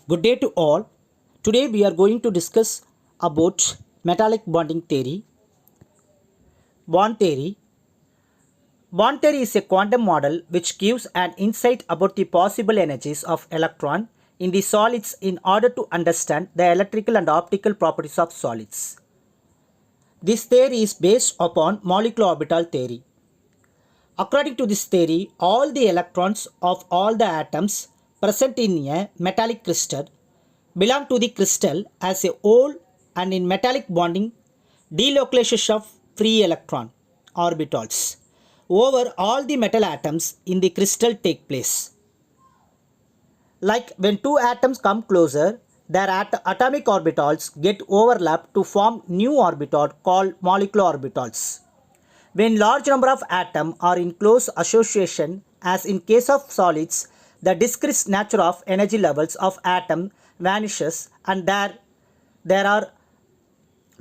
Good day to all. Today we are going to discuss about metallic bonding theory. Bond theory. Bond theory is a quantum model which gives an insight about the possible energies of electron in the solids in order to understand the electrical and optical properties of solids. This theory is based upon molecular orbital theory. According to this theory, all the electrons of all the atoms present in a metallic crystal belong to the crystal as a whole, and in metallic bonding, delocalization of free electron orbitals over all the metal atoms in the crystal take place. Like when two atoms come closer, their atomic orbitals get overlapped to form new orbital called molecular orbitals. When large number of atoms are in close association, as in case of solids, the discrete nature of energy levels of atom vanishes, and there are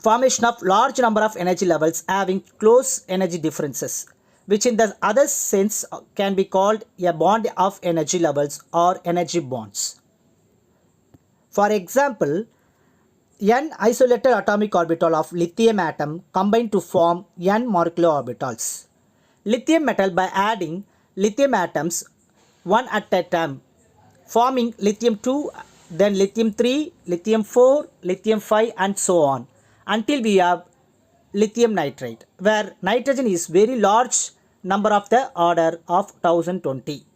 formation of large number of energy levels having close energy differences, which in the other sense can be called a bond of energy levels or energy bonds. For example, n isolated atomic orbital of lithium atom combine to form n molecular orbitals. Lithium metal, by adding lithium atoms one at a time, forming lithium 2, then lithium 3, lithium 4, lithium 5 and so on, until we have lithium nitride, where nitrogen is very large number of the order of 1020.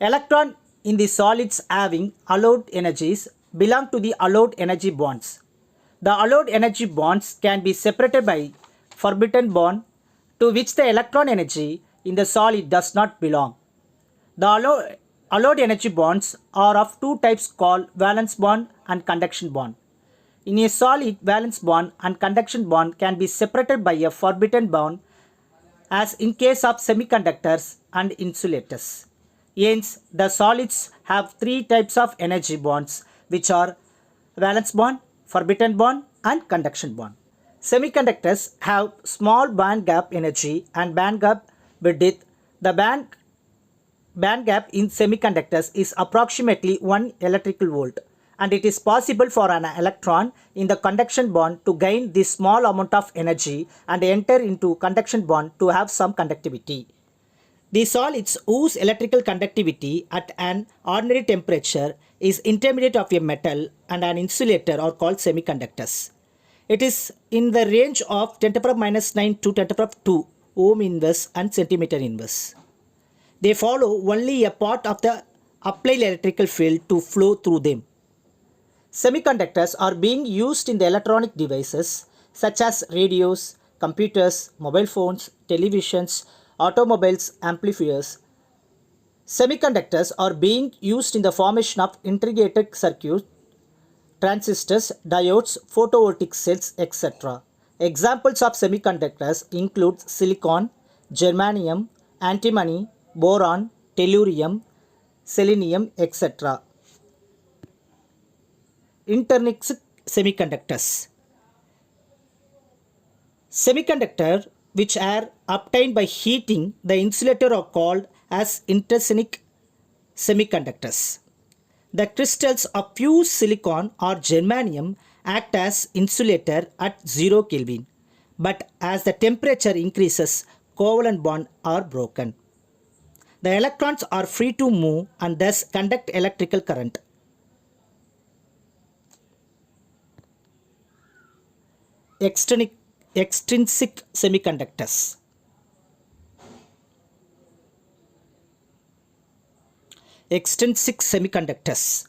Electron in the solids having allowed energies belong to the allowed energy bonds. The allowed energy bonds can be separated by forbidden bond to which the electron energy in the solid does not belong. The allowed energy bonds are of two types called valence bond and conduction bond. In a solid, valence bond and conduction bond can be separated by a forbidden bond, as in case of semiconductors and insulators. Hence, the solids have three types of energy bonds, which are valence bond, forbidden bond and conduction bond. Semiconductors have small band gap energy and band gap width. The band gap in semiconductors is approximately 1 electrical volt, and it is possible for an electron in the conduction bond to gain this small amount of energy and enter into conduction bond to have some conductivity. The solids whose electrical conductivity at an ordinary temperature is intermediate of a metal and an insulator are called semiconductors. It is in the range of 10 to the power minus 9 to 10 to the power 2 ohm inverse and centimeter inverse. They follow only a part of the applied electrical field to flow through them. Semiconductors are being used in the electronic devices such as radios, computers, mobile phones, televisions, automobiles, amplifiers. Semiconductors are being used in the formation of integrated circuits, transistors, diodes, photovoltaic cells, etc. Examples of semiconductors include silicon, germanium, antimony, boron, tellurium, selenium, etc. Intrinsic semiconductors. Semiconductors which are obtained by heating the insulator are called as intrinsic semiconductors. The crystals of fused silicon or germanium act as insulator at 0 Kelvin, but as the temperature increases, covalent bonds are broken. The electrons are free to move and thus conduct electrical current. Extrinsic semiconductors. Extrinsic semiconductors.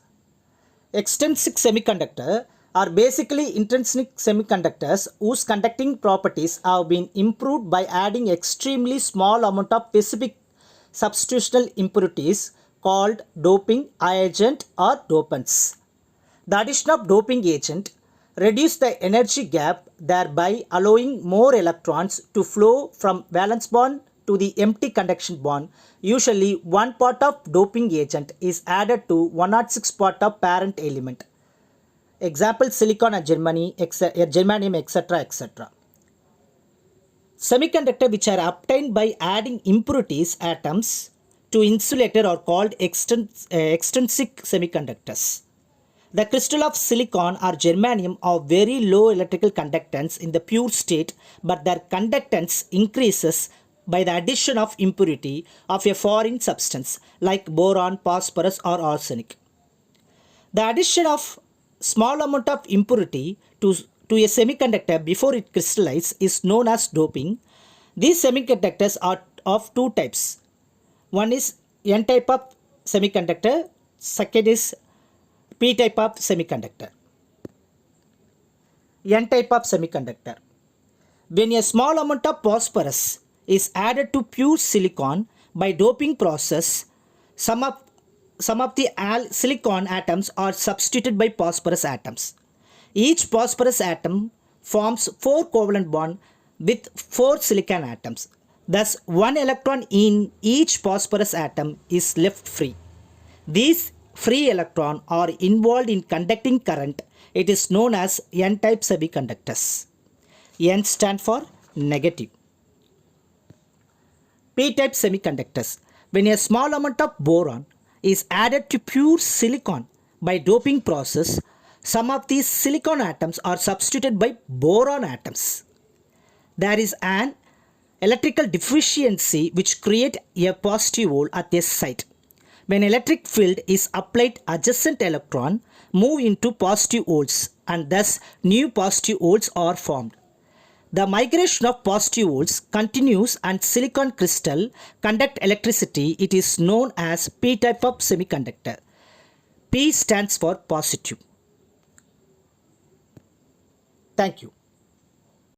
Extrinsic semiconductors are basically intrinsic semiconductors whose conducting properties have been improved by adding extremely small amount of specific substitutional impurities called doping agent or dopants. The addition of doping agent reduce the energy gap, thereby allowing more electrons to flow from valence bond to the empty conduction bond. Usually one part of doping agent is added to 106 part of parent element. Example, silicon and germanium, etc. etc. Semiconductors which are obtained by adding impurities atoms to insulator are called extrinsic semiconductors. The crystal of silicon or germanium have very low electrical conductance in the pure state, but their conductance increases by the addition of impurity of a foreign substance like boron, phosphorus or arsenic. The addition of small amount of impurity to a semiconductor before it crystallizes is known as doping. These semiconductors are of two types. One is N type of semiconductor, second is P type of semiconductor. N type of semiconductor. When a small amount of phosphorus is added to pure silicon by doping process, some of the silicon atoms are substituted by phosphorus atoms. Each phosphorus atom forms 4 covalent bonds with 4 silicon atoms. Thus, 1 electron in each phosphorus atom is left free. These free electrons are involved in conducting current. It is known as N-type semiconductors. N stands for negative. P-type semiconductors. When a small amount of boron is added to pure silicon by doping process, some of these silicon atoms are substituted by boron atoms. There is an electrical deficiency which creates a positive hole at this site. When electric field is applied, adjacent electron move into positive holes and thus new positive holes are formed. The migration of positive holes continues and silicon crystal conduct electricity. It is known as P-type of semiconductor. P stands for positive. Thank you.